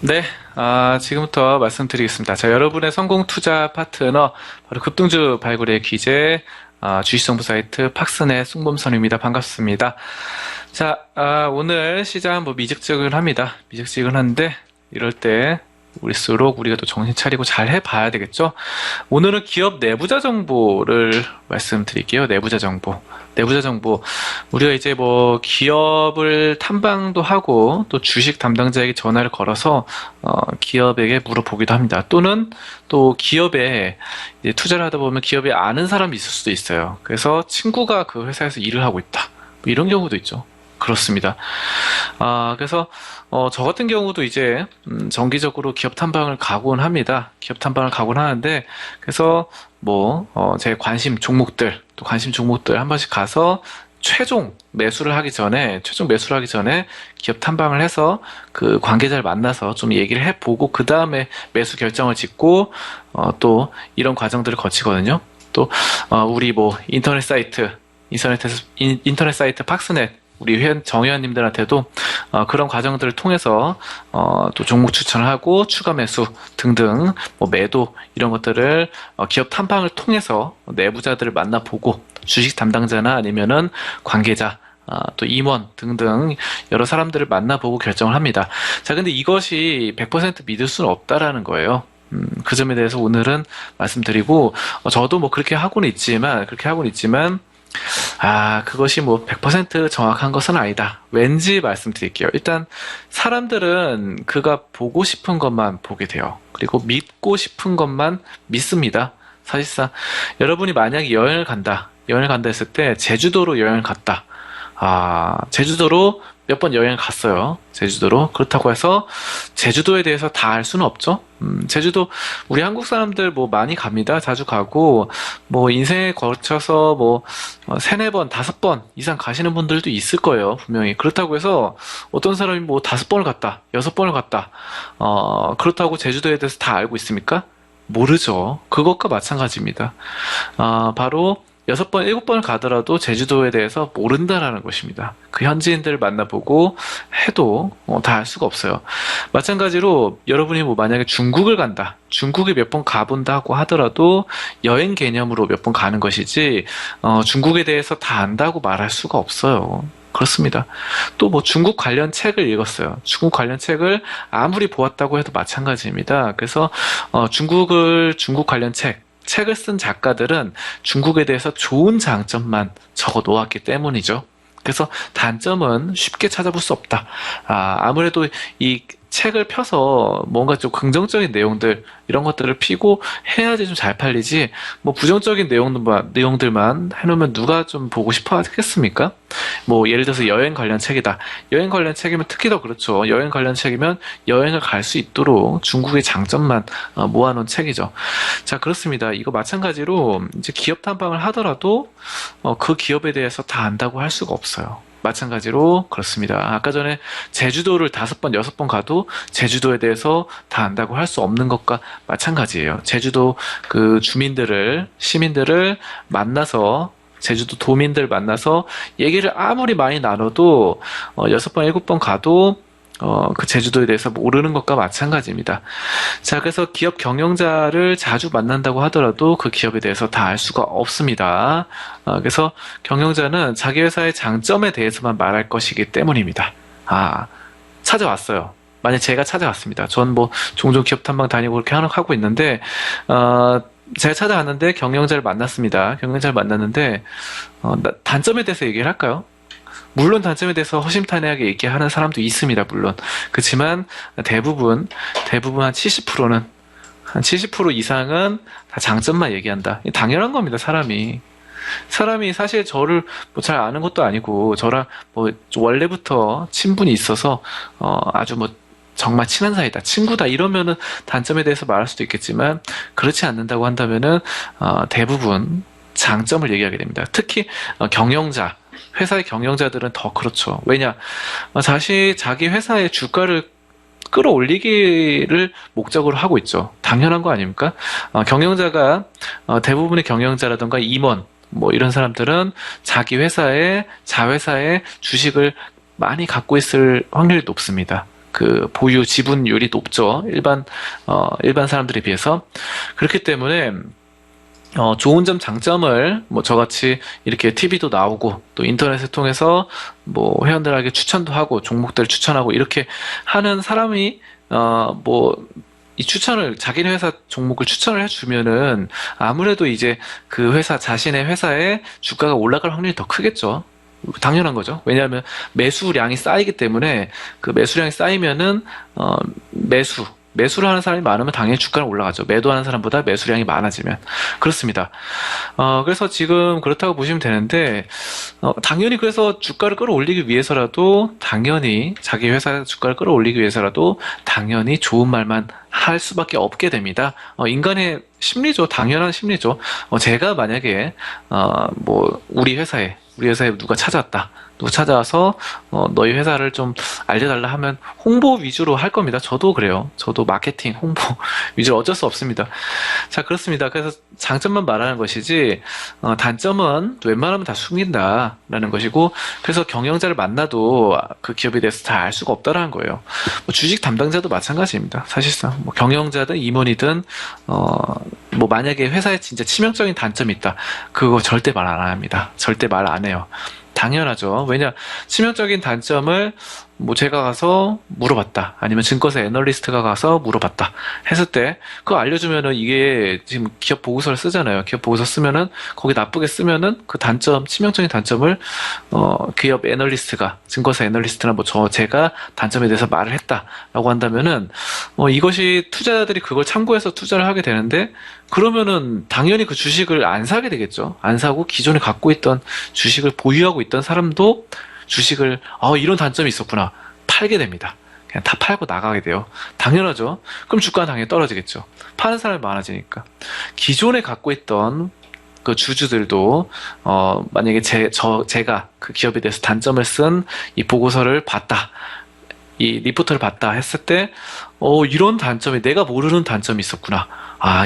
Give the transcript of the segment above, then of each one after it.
네, 지금부터 말씀드리겠습니다. 자, 여러분의 성공 투자 파트너, 바로 급등주 발굴의 귀재, 주식정보 사이트 팍스넷 송범선입니다. 반갑습니다. 자, 오늘 시장 미적지근합니다. 미적지근한데, 이럴 때, 우리수록 우리가 또 정신 차리고 잘 해봐야 되겠죠? 오늘은 기업 내부자 정보를 말씀드릴게요. 내부자 정보. 내부자 정보. 우리가 이제 기업을 탐방도 하고 또 주식 담당자에게 전화를 걸어서 기업에게 물어보기도 합니다. 또는 또 기업에 이제 투자를 하다 보면 기업에 아는 사람이 있을 수도 있어요. 그래서 친구가 그 회사에서 일을 하고 있다. 이런 경우도 있죠. 그렇습니다. 그래서 저 같은 경우도 이제 정기적으로 기업 탐방을 가곤 합니다. 기업 탐방을 가곤 하는데, 그래서 제 관심 종목들, 또 관심 종목들 한 번씩 가서 최종 매수를 하기 전에 기업 탐방을 해서 그 관계자를 만나서 좀 얘기를 해보고 그 다음에 매수 결정을 짓고 또 이런 과정들을 거치거든요. 또 우리 인터넷 사이트 팍스넷 우리 정회원님들한테도 그런 과정들을 통해서 또 종목 추천을 하고 추가 매수 등등 매도 이런 것들을 기업 탐방을 통해서 내부자들을 만나보고 주식 담당자나 아니면은 관계자 또 임원 등등 여러 사람들을 만나보고 결정을 합니다. 자, 근데 이것이 100% 믿을 수는 없다라는 거예요. 그 점에 대해서 오늘은 말씀드리고, 저도 그렇게 하고는 있지만 그것이 100% 정확한 것은 아니다. 왠지 말씀드릴게요. 일단, 사람들은 그가 보고 싶은 것만 보게 돼요. 그리고 믿고 싶은 것만 믿습니다. 사실상, 여러분이 만약에 여행을 간다 했을 때, 제주도로 여행을 갔다. 제주도로 몇 번 여행을 갔어요. 제주도로. 그렇다고 해서 제주도에 대해서 다 알 수는 없죠. 제주도 우리 한국 사람들 많이 갑니다. 자주 가고 인생에 걸쳐서 세네 번, 다섯 번 이상 가시는 분들도 있을 거예요. 분명히. 그렇다고 해서 어떤 사람이 다섯 번을 갔다, 여섯 번을 갔다. 그렇다고 제주도에 대해서 다 알고 있습니까? 모르죠. 그것과 마찬가지입니다. 바로 여섯 번, 일곱 번을 가더라도 제주도에 대해서 모른다라는 것입니다. 그 현지인들을 만나보고 해도 다 알 수가 없어요. 마찬가지로 여러분이 만약에 중국을 간다, 중국에 몇 번 가본다고 하더라도 여행 개념으로 몇 번 가는 것이지 중국에 대해서 다 안다고 말할 수가 없어요. 그렇습니다. 또 중국 관련 책을 읽었어요. 중국 관련 책을 아무리 보았다고 해도 마찬가지입니다. 그래서 중국 관련 책을 쓴 작가들은 중국에 대해서 좋은 장점만 적어 놓았기 때문이죠. 그래서 단점은 쉽게 찾아볼 수 없다. 아무래도 이 책을 펴서 뭔가 좀 긍정적인 내용들, 이런 것들을 피고 해야지 좀 잘 팔리지, 부정적인 내용들만 해놓으면 누가 좀 보고 싶어 하겠습니까? 예를 들어서 여행 관련 책이다. 여행 관련 책이면 특히 더 그렇죠. 여행 관련 책이면 여행을 갈 수 있도록 중국의 장점만 모아놓은 책이죠. 자, 그렇습니다. 이거 마찬가지로 이제 기업 탐방을 하더라도 그 기업에 대해서 다 안다고 할 수가 없어요. 마찬가지로 그렇습니다. 아까 전에 제주도를 다섯 번, 여섯 번 가도 제주도에 대해서 다 안다고 할 수 없는 것과 마찬가지예요. 제주도 그 시민들을 만나서, 제주도 도민들 만나서 얘기를 아무리 많이 나눠도 여섯 번, 일곱 번 가도 그 제주도에 대해서 모르는 것과 마찬가지입니다. 자, 그래서 기업 경영자를 자주 만난다고 하더라도 그 기업에 대해서 다 알 수가 없습니다. 그래서 경영자는 자기 회사의 장점에 대해서만 말할 것이기 때문입니다. 찾아왔어요. 만약 제가 찾아왔습니다. 전 종종 기업 탐방 다니고 그렇게 하고 있는데, 제가 찾아왔는데 경영자를 만났습니다. 경영자를 만났는데, 단점에 대해서 얘기를 할까요? 물론 단점에 대해서 허심탄회하게 얘기하는 사람도 있습니다. 물론. 그렇지만 대부분 한 70% 이상은 다 장점만 얘기한다. 당연한 겁니다. 사람이 사실 저를 잘 아는 것도 아니고 저랑 원래부터 친분이 있어서 아주 정말 친한 사이다, 친구다 이러면은 단점에 대해서 말할 수도 있겠지만, 그렇지 않는다고 한다면은 대부분 장점을 얘기하게 됩니다. 특히 회사의 경영자들은 더 그렇죠. 왜냐? 자기 회사의 주가를 끌어올리기를 목적으로 하고 있죠. 당연한 거 아닙니까? 대부분의 경영자라든가 임원, 이런 사람들은 자회사의 주식을 많이 갖고 있을 확률이 높습니다. 그 보유 지분율이 높죠. 일반 사람들에 비해서. 그렇기 때문에 좋은 점, 장점을 뭐 저같이 이렇게 TV도 나오고 또 인터넷을 통해서 뭐 회원들에게 추천도 하고 종목들을 추천하고 이렇게 하는 사람이 뭐 이 추천을 자기네 회사 종목을 추천을 해주면은 아무래도 이제 그 회사 자신의 회사의 주가가 올라갈 확률이 더 크겠죠. 당연한 거죠. 왜냐하면 매수량이 쌓이기 때문에 그 매수량이 쌓이면은 매수를 하는 사람이 많으면 당연히 주가는 올라가죠. 매도하는 사람보다 매수량이 많아지면. 그렇습니다. 그래서 지금 그렇다고 보시면 되는데, 당연히 그래서 주가를 끌어올리기 위해서라도, 당연히 자기 회사 주가를 끌어올리기 위해서라도, 당연히 좋은 말만 할 수밖에 없게 됩니다. 인간의 심리죠. 당연한 심리죠. 제가 만약에, 우리 회사에 누가 찾아왔다. 누가 찾아와서 너희 회사를 좀 알려달라 하면 홍보 위주로 할 겁니다. 저도 그래요. 저도 마케팅, 홍보 위주로 어쩔 수 없습니다. 자, 그렇습니다. 그래서 장점만 말하는 것이지 단점은 웬만하면 다 숨긴다라는 것이고, 그래서 경영자를 만나도 그 기업에 대해서 다 알 수가 없다라는 거예요. 뭐 주식 담당자도 마찬가지입니다. 사실상 뭐 경영자든 임원이든 뭐 만약에 회사에 진짜 치명적인 단점이 있다, 그거 절대 말 안 합니다. 절대 말 안 해요. 당연하죠. 왜냐, 치명적인 단점을 뭐 제가 가서 물어봤다, 아니면 증권사 애널리스트가 가서 물어봤다 했을 때 그거 알려주면은, 이게 지금 기업 보고서를 쓰잖아요. 기업 보고서 쓰면은 거기 나쁘게 쓰면은 그 단점, 치명적인 단점을 기업 애널리스트가, 증권사 애널리스트나 뭐 제가 단점에 대해서 말을 했다라고 한다면은 이것이 투자자들이 그걸 참고해서 투자를 하게 되는데, 그러면은 당연히 그 주식을 안 사게 되겠죠. 안 사고 기존에 갖고 있던 주식을 보유하고 있던 사람도 주식을 이런 단점이 있었구나, 팔게 됩니다. 그냥 다 팔고 나가게 돼요. 당연하죠. 그럼 주가는 당연히 떨어지겠죠. 파는 사람이 많아지니까. 기존에 갖고 있던 그 주주들도 만약에 제가 그 기업에 대해서 단점을 쓴 이 보고서를 봤다, 이 리포트를 봤다 했을 때 이런 단점이, 내가 모르는 단점이 있었구나,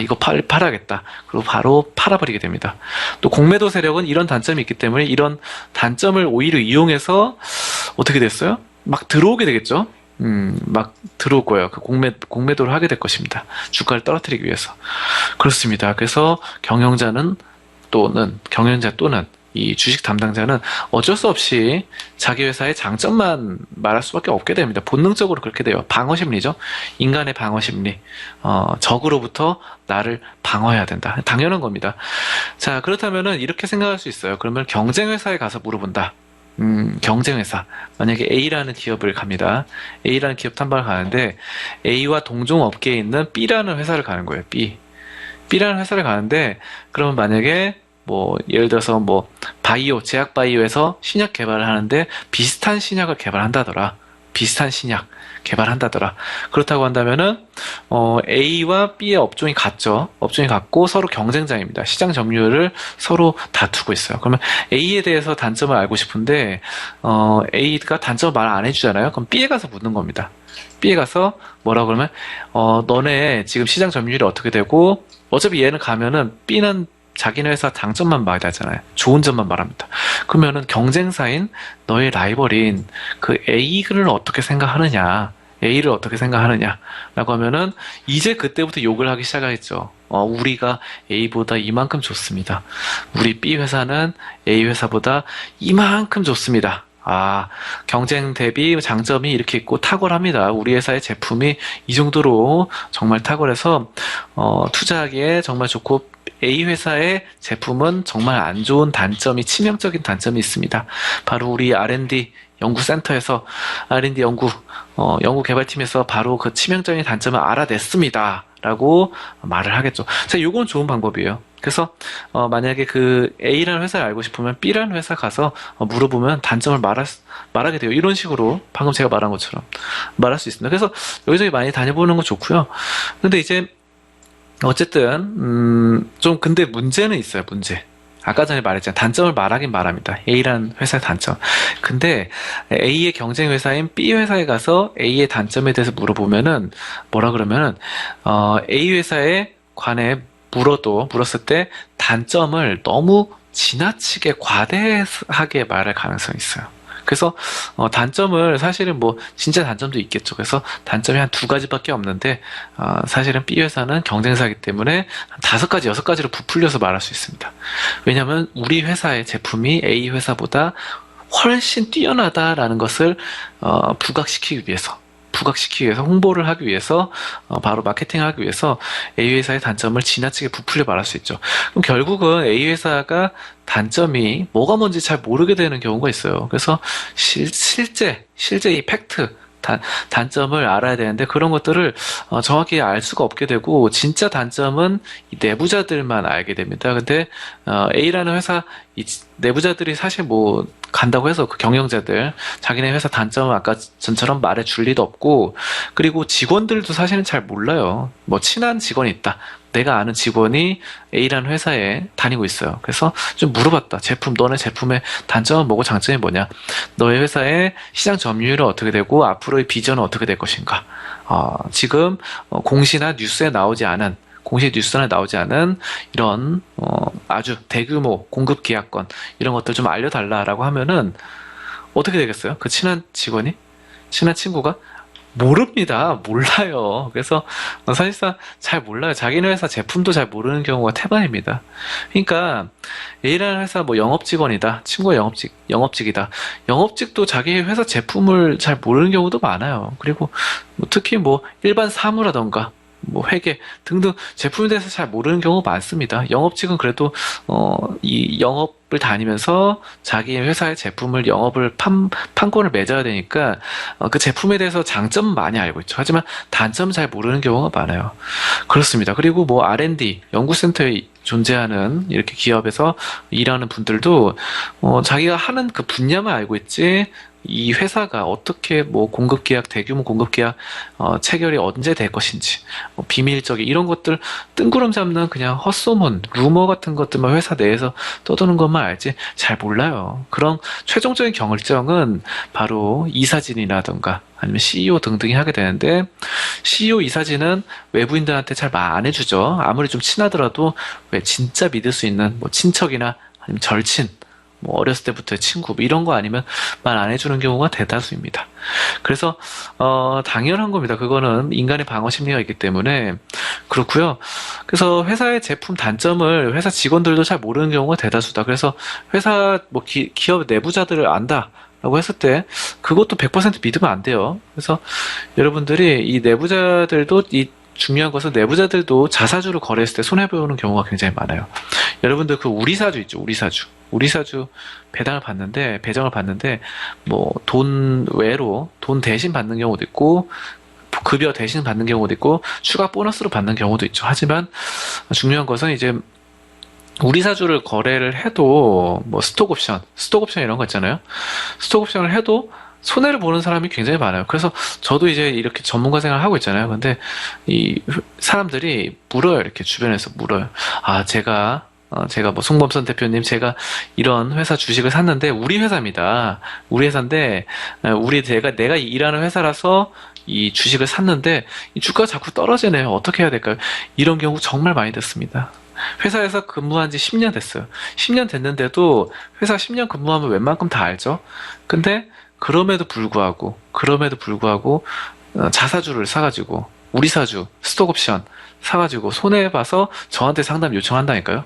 이거 팔아야겠다, 그리고 바로 팔아버리게 됩니다. 또 공매도 세력은 이런 단점이 있기 때문에 이런 단점을 오히려 이용해서 어떻게 됐어요? 막 들어오게 되겠죠. 막 들어올 거예요. 그 공매도를 하게 될 것입니다. 주가를 떨어뜨리기 위해서. 그렇습니다. 그래서 경영자 또는 이 주식 담당자는 어쩔 수 없이 자기 회사의 장점만 말할 수밖에 없게 됩니다. 본능적으로 그렇게 돼요. 방어 심리죠. 인간의 방어 심리. 적으로부터 나를 방어해야 된다. 당연한 겁니다. 자, 그렇다면은 이렇게 생각할 수 있어요. 그러면 경쟁 회사에 가서 물어본다. 경쟁 회사. 만약에 A라는 기업을 갑니다. A라는 기업 탐방을 가는데 A와 동종 업계에 있는 B라는 회사를 가는 거예요. B라는 회사를 가는데, 그러면 만약에 뭐 예를 들어서 뭐 제약 바이오에서 신약 개발을 하는데 비슷한 신약을 개발한다더라. 그렇다고 한다면은 A와 B의 업종이 같죠. 업종이 같고 서로 경쟁자입니다. 시장 점유율을 서로 다투고 있어요. 그러면 A에 대해서 단점을 알고 싶은데 A가 단점을 말 안 해주잖아요. 그럼 B에 가서 묻는 겁니다. B에 가서 뭐라 그러면 너네 지금 시장 점유율이 어떻게 되고, 어차피 얘는 가면은 B는 자기네 회사 장점만 말하잖아요. 좋은 점만 말합니다. 그러면은 경쟁사인 너의 라이벌인 그 A를 어떻게 생각하느냐 라고 하면은 이제 그때부터 욕을 하기 시작하겠죠. 우리가 A보다 이만큼 좋습니다. 우리 B 회사는 A 회사보다 이만큼 좋습니다. 경쟁 대비 장점이 이렇게 있고 탁월합니다. 우리 회사의 제품이 이 정도로 정말 탁월해서 투자하기에 정말 좋고, A 회사의 제품은 정말 안 좋은 단점이, 치명적인 단점이 있습니다. 바로 우리 R&D 연구센터에서 R&D 연구 개발팀에서 바로 그 치명적인 단점을 알아냈습니다 라고 말을 하겠죠. 자, 이건 좋은 방법이에요. 그래서 만약에 그 A라는 회사를 알고 싶으면 B라는 회사 가서 물어보면 단점을 말하게 돼요. 이런 식으로 방금 제가 말한 것처럼 말할 수 있습니다. 그래서 여기저기 많이 다녀보는 거 좋고요. 근데 이제 어쨌든 근데 문제는 있어요. 문제. 아까 전에 말했잖아요. 단점을 말하긴 말합니다. A라는 회사의 단점. 근데 A의 경쟁 회사인 B 회사에 가서 A의 단점에 대해서 물어보면은 뭐라 그러면은 A 회사에 관해 물었을 때 단점을 너무 지나치게 과대하게 말할 가능성이 있어요. 그래서 단점을 사실은 뭐 진짜 단점도 있겠죠. 그래서 단점이 한 두 가지밖에 없는데 사실은 B 회사는 경쟁사이기 때문에 한 다섯 가지, 여섯 가지로 부풀려서 말할 수 있습니다. 왜냐하면 우리 회사의 제품이 A 회사보다 훨씬 뛰어나다라는 것을 부각시키기 위해서 홍보를 하기 위해서 바로 마케팅하기 위해서 A 회사의 단점을 지나치게 부풀려 말할 수 있죠. 그럼 결국은 A 회사가 단점이 뭐가 뭔지 잘 모르게 되는 경우가 있어요. 그래서 실제 이 팩트 단점을 알아야 되는데 그런 것들을 정확히 알 수가 없게 되고 진짜 단점은 이 내부자들만 알게 됩니다. 근데 A라는 회사 이 내부자들이 사실 뭐 간다고 해서 그 경영자들 자기네 회사 단점은 아까 전처럼 말해 줄 리도 없고 그리고 직원들도 사실은 잘 몰라요. 뭐 친한 직원이 있다. 내가 아는 직원이 A라는 회사에 다니고 있어요. 그래서 좀 물어봤다. 너네 제품의 단점은 뭐고 장점이 뭐냐? 너의 회사의 시장 점유율은 어떻게 되고 앞으로의 비전은 어떻게 될 것인가? 지금 공시나 뉴스에 나오지 않은 공시 뉴스나 나오지 않은 이런 아주 대규모 공급 계약건 이런 것들 좀 알려달라라고 하면은 어떻게 되겠어요? 그 친한 친구가 모릅니다. 몰라요. 그래서 사실상 잘 몰라요. 자기네 회사 제품도 잘 모르는 경우가 태반입니다. 그러니까 A라는 회사 뭐 영업직원이다. 친구가 영업직이다. 영업직도 자기 회사 제품을 잘 모르는 경우도 많아요. 그리고 뭐 특히 뭐 일반 사무라던가 뭐 회계 등등 제품에 대해서 잘 모르는 경우가 많습니다. 영업직은 그래도 이 영업을 다니면서 자기 회사의 제품을 영업을 판권을 맺어야 되니까 그 제품에 대해서 장점 많이 알고 있죠. 하지만 단점 잘 모르는 경우가 많아요. 그렇습니다. 그리고 뭐 R&D 연구센터에 존재하는 이렇게 기업에서 일하는 분들도 자기가 하는 그 분야만 알고 있지 이 회사가 어떻게 뭐 공급계약, 대규모 공급계약 체결이 언제 될 것인지 비밀적인 이런 것들 뜬구름 잡는 그냥 헛소문, 루머 같은 것들만 회사 내에서 떠도는 것만 알지 잘 몰라요. 그런 최종적인 결정은 바로 이사진이라던가 아니면 CEO 등등이 하게 되는데 CEO 이사진은 외부인들한테 잘 말 안 해주죠. 아무리 좀 친하더라도 왜 진짜 믿을 수 있는 뭐 친척이나 아니면 절친 뭐 어렸을 때부터의 친구 뭐 이런 거 아니면 말 안 해주는 경우가 대다수입니다. 그래서 당연한 겁니다. 그거는 인간의 방어 심리가 있기 때문에 그렇고요. 그래서 회사의 제품 단점을 회사 직원들도 잘 모르는 경우가 대다수다. 그래서 회사 뭐 기업 내부자들을 안다. 라고 했을 때 그것도 100% 믿으면 안 돼요. 그래서 여러분들이 이 내부자들도 중요한 것은 내부자들도 자사주를 거래했을 때 손해보는 경우가 굉장히 많아요. 여러분들 그 우리사주 있죠, 우리사주 배정을 받는데 뭐 돈 외로 돈 대신 받는 경우도 있고 급여 대신 받는 경우도 있고 추가 보너스로 받는 경우도 있죠. 하지만 중요한 것은 이제 우리사주를 거래를 해도 뭐 스톡옵션 이런 거 있잖아요. 스톡옵션을 해도 손해를 보는 사람이 굉장히 많아요. 그래서 저도 이제 이렇게 전문가 생활을 하고 있잖아요. 근데 이 사람들이 물어요. 이렇게 주변에서 물어요. 제가 뭐 송범선 대표님 제가 이런 회사 주식을 샀는데 우리 회사입니다. 우리 회사인데 내가 일하는 회사라서 이 주식을 샀는데 이 주가가 자꾸 떨어지네요. 어떻게 해야 될까요? 이런 경우 정말 많이 듣습니다. 회사에서 근무한 지 10년 됐어요. 10년 됐는데도 회사 10년 근무하면 웬만큼 다 알죠. 근데 그럼에도 불구하고 자사주를 사가지고 우리사주 스톡옵션 사가지고 손해봐서 저한테 상담 요청한다니까요.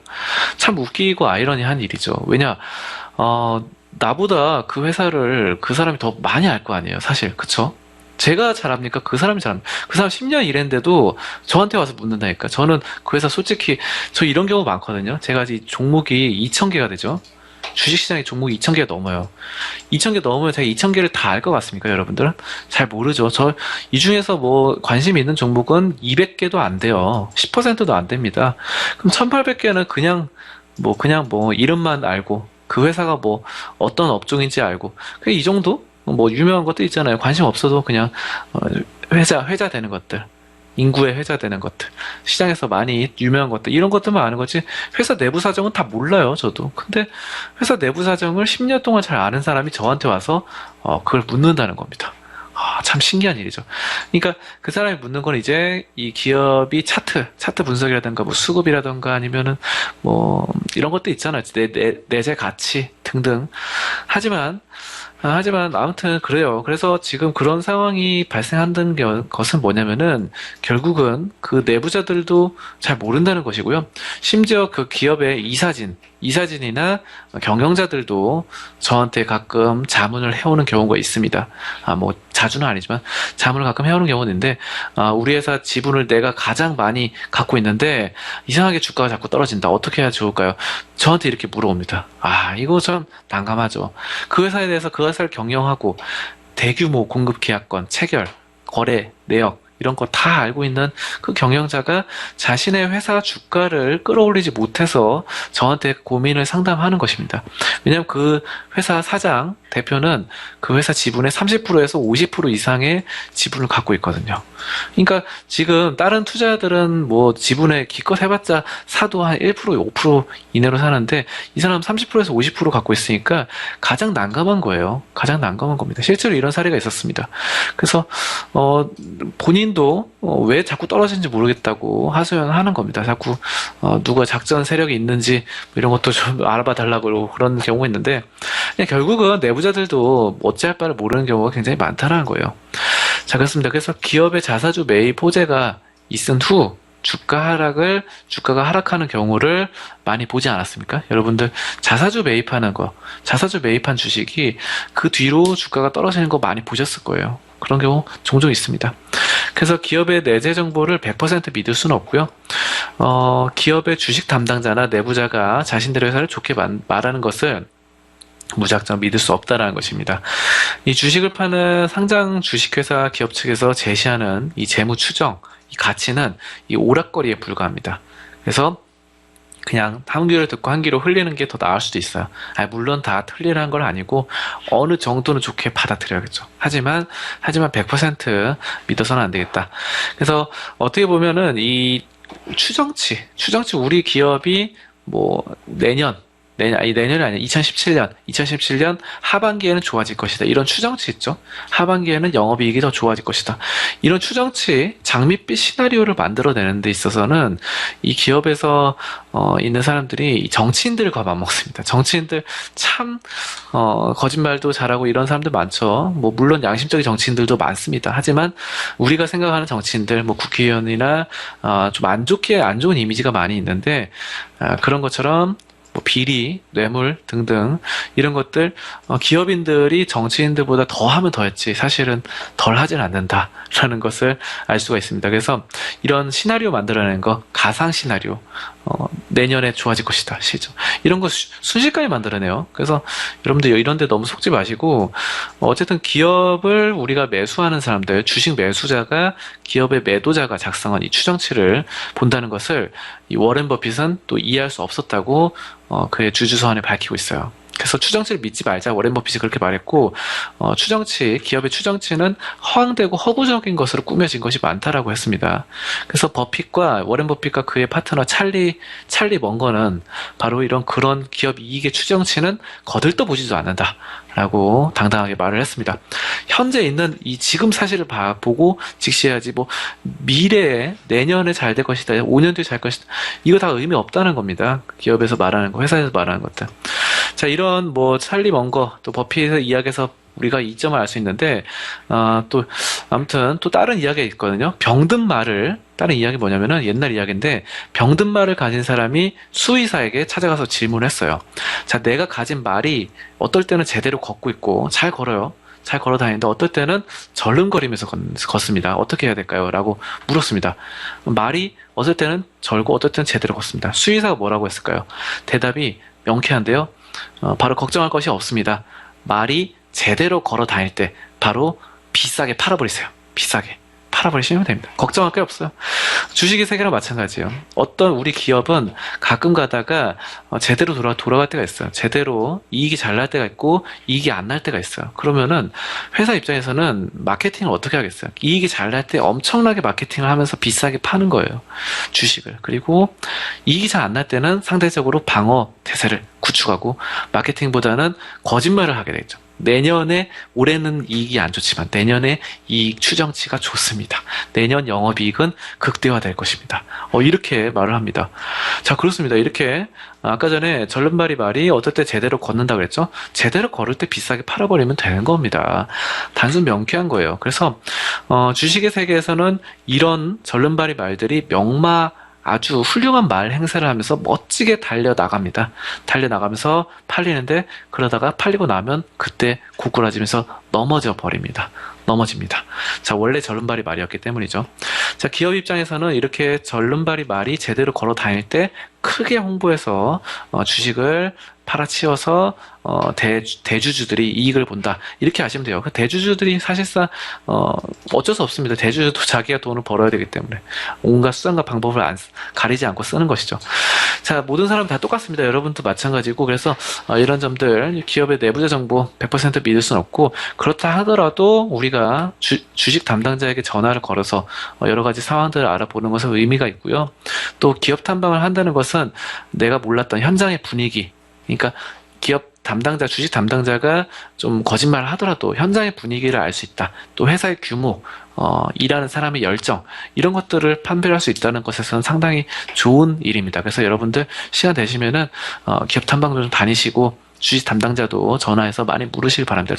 참 웃기고 아이러니한 일이죠. 왜냐 나보다 그 회사를 그 사람이 더 많이 알 거 아니에요. 사실 그쵸? 제가 잘합니까? 그 사람이 잘합니까? 그 사람 10년 일했는데도 저한테 와서 묻는다니까. 저는 그 회사 솔직히 저 이런 경우 많거든요. 제가 이 종목이 2,000개가 되죠. 주식시장에 종목이 2,000개가 넘어요. 2,000개 넘으면 제가 2,000개를 다 알 것 같습니까, 여러분들은? 잘 모르죠. 이 중에서 뭐, 관심 있는 종목은 200개도 안 돼요. 10%도 안 됩니다. 그럼 1,800개는 그냥 이름만 알고, 그 회사가 뭐, 어떤 업종인지 알고, 이 정도? 뭐, 유명한 것도 있잖아요. 관심 없어도 그냥, 회자 되는 것들. 인구에 회자되는 것들, 시장에서 많이 유명한 것들, 이런 것들만 아는 거지 회사 내부 사정은 다 몰라요. 저도. 근데 회사 내부 사정을 10년 동안 잘 아는 사람이 저한테 와서 그걸 묻는다는 겁니다. 참 신기한 일이죠. 그러니까 그 사람이 묻는 건 이제 이 기업이 차트 분석이라든가 뭐 수급이라든가 아니면은 뭐 이런 것도 있잖아요. 내재 가치 등등. 하지만 하지만 아무튼 그래요. 그래서 지금 그런 상황이 발생하는 것은 뭐냐면은 결국은 그 내부자들도 잘 모른다는 것이고요. 심지어 그 기업의 이사진이나 경영자들도 저한테 가끔 자문을 해오는 경우가 있습니다. 뭐 자주는 아니지만 자문을 가끔 해오는 경우는 있는데, 우리 회사 지분을 내가 가장 많이 갖고 있는데 이상하게 주가가 자꾸 떨어진다. 어떻게 해야 좋을까요? 저한테 이렇게 물어봅니다. 이거 참 난감하죠. 그 회사에 대해서 그 회사를 경영하고 대규모 공급 계약권, 체결, 거래, 내역 이런 거 다 알고 있는 그 경영자가 자신의 회사 주가를 끌어올리지 못해서 저한테 고민을 상담하는 것입니다. 왜냐하면 그 회사 사장, 대표는 그 회사 지분의 30%에서 50% 이상의 지분을 갖고 있거든요. 그러니까 지금 다른 투자들은 뭐 지분에 기껏 해봤자 사도 한 1%, 5% 이내로 사는데 이 사람 30%에서 50% 갖고 있으니까 가장 난감한 거예요. 가장 난감한 겁니다. 실제로 이런 사례가 있었습니다. 그래서 본인도 왜 자꾸 떨어지는지 모르겠다고 하소연하는 겁니다. 자꾸 누가 작전 세력이 있는지 뭐 이런 것도 좀 알아봐 달라고 그런 경우가 있는데, 그냥 결국은 내부자들도 어찌할 바를 모르는 경우가 굉장히 많다는 거예요. 자, 그렇습니다. 그래서 기업의 자사주 매입 호재가 있은 후 주가가 하락하는 경우를 많이 보지 않았습니까? 여러분들 자사주 매입한 주식이 그 뒤로 주가가 떨어지는 거 많이 보셨을 거예요. 그런 경우 종종 있습니다. 그래서 기업의 내재 정보를 100% 믿을 수는 없고요. 기업의 주식 담당자나 내부자가 자신들의 회사를 좋게 말하는 것을 무작정 믿을 수 없다라는 것입니다. 이 주식을 파는 상장 주식회사 기업 측에서 제시하는 이 재무 추정, 이 가치는 이 오락거리에 불과합니다. 그래서 그냥 한 귀를 듣고 한 귀로 흘리는 게 더 나을 수도 있어요. 물론 다 틀리라는 건 아니고 어느 정도는 좋게 받아들여야겠죠. 하지만 100% 믿어서는 안 되겠다. 그래서 어떻게 보면은 이 추정치 우리 기업이 뭐 내년이 아니라 2017년 하반기에는 좋아질 것이다. 이런 추정치 있죠. 하반기에는 영업이익이 더 좋아질 것이다. 이런 추정치, 장밋빛 시나리오를 만들어내는 데 있어서는 이 기업에서 있는 사람들이 정치인들과 맞먹습니다. 정치인들 참 거짓말도 잘하고 이런 사람들 많죠. 뭐 물론 양심적인 정치인들도 많습니다. 하지만 우리가 생각하는 정치인들, 뭐 국회의원이나 좀 안 좋은 이미지가 많이 있는데, 그런 것처럼 뭐 비리, 뇌물 등등 이런 것들 기업인들이 정치인들보다 더 하면 더 했지 사실은 덜 하진 않는다라는 것을 알 수가 있습니다. 그래서 이런 시나리오 만들어내는 거, 가상 시나리오, 내년에 좋아질 것이다 시죠. 이런 거 순식간에 만들어내요. 그래서 여러분들 이런 데 너무 속지 마시고, 어쨌든 기업을 우리가 매수하는 사람들, 주식 매수자가 기업의 매도자가 작성한 이 추정치를 본다는 것을 이 워렌 버핏은 또 이해할 수 없었다고 그의 주주서한에 밝히고 있어요. 그래서 추정치를 믿지 말자, 워렌 버핏이 그렇게 말했고, 기업의 추정치는 허황되고 허구적인 것으로 꾸며진 것이 많다라고 했습니다. 그래서 워렌 버핏과 그의 파트너 찰리 먼거는 바로 그런 기업 이익의 추정치는 거들떠보지도 않는다 라고 당당하게 말을 했습니다. 현재 있는 이 지금 사실을 보고 직시해야지, 뭐 미래에 내년에 잘 될 것이다, 5년 뒤에 잘 것이다, 이거 다 의미 없다는 겁니다. 기업에서 말하는 거, 회사에서 말하는 것들. 자, 이런 뭐 찰리 먼거, 또 버핏의 이야기에서 우리가 이점을 알 수 있는데, 또 아무튼 또 다른 이야기가 있거든요. 다른 이야기 뭐냐면은 옛날 이야기인데, 병든 말을 가진 사람이 수의사에게 찾아가서 질문을 했어요. 자, 내가 가진 말이 어떨 때는 제대로 걷고 있고 잘 걸어요. 잘 걸어 다니는데 어떨 때는 절름거리면서 걷습니다. 어떻게 해야 될까요? 라고 물었습니다. 말이 어떨 때는 절고 어떨 때는 제대로 걷습니다. 수의사가 뭐라고 했을까요? 대답이 명쾌한데요. 바로 걱정할 것이 없습니다. 말이 제대로 걸어 다닐 때 바로 비싸게 팔아버리세요. 비싸게 팔아버리시면 됩니다. 걱정할 게 없어요. 주식의 세계랑 마찬가지예요. 어떤 우리 기업은 가끔 가다가 제대로 돌아갈 때가 있어요. 제대로 이익이 잘 날 때가 있고 이익이 안 날 때가 있어요. 그러면은 회사 입장에서는 마케팅을 어떻게 하겠어요? 이익이 잘 날 때 엄청나게 마케팅을 하면서 비싸게 파는 거예요. 주식을. 그리고 이익이 잘 안 날 때는 상대적으로 방어 태세를 구축하고 마케팅보다는 거짓말을 하게 되죠. 내년에, 올해는 이익이 안 좋지만 내년에 이익 추정치가 좋습니다. 내년 영업이익은 극대화될 것입니다. 이렇게 말을 합니다. 자, 그렇습니다. 이렇게 아까 전에 절름발이 말이 어떨 때 제대로 걷는다 그랬죠? 제대로 걸을 때 비싸게 팔아버리면 되는 겁니다. 단순 명쾌한 거예요. 그래서 주식의 세계에서는 이런 절름발이 말들이 아주 훌륭한 말 행세를 하면서 멋지게 달려나갑니다. 달려나가면서 팔리는데, 그러다가 팔리고 나면 그때 고꾸라지면서 넘어집니다. 자, 원래 절름발이 말이었기 때문이죠. 자, 기업 입장에서는 이렇게 절름발이 말이 제대로 걸어 다닐 때 크게 홍보해서 주식을 팔아치워서 대주주들이 이익을 본다, 이렇게 아시면 돼요. 그 대주주들이 사실상 어쩔 수 없습니다. 대주주도 자기가 돈을 벌어야 되기 때문에 온갖 수단과 방법을 가리지 않고 쓰는 것이죠. 자, 모든 사람 다 똑같습니다. 여러분도 마찬가지고. 그래서 이런 점들, 기업의 내부자 정보 100% 믿을 수는 없고, 그렇다 하더라도 우리가 주식 담당자에게 전화를 걸어서 여러 가지 상황들을 알아보는 것은 의미가 있고요. 또 기업 탐방을 한다는 것은 내가 몰랐던 현장의 분위기, 그러니까 주식 담당자가 좀 거짓말을 하더라도 현장의 분위기를 알 수 있다. 또 회사의 규모, 일하는 사람의 열정, 이런 것들을 판별할 수 있다는 것에서는 상당히 좋은 일입니다. 그래서 여러분들 시간 되시면은 기업 탐방도 좀 다니시고 주식 담당자도 전화해서 많이 물으시길 바랍니다.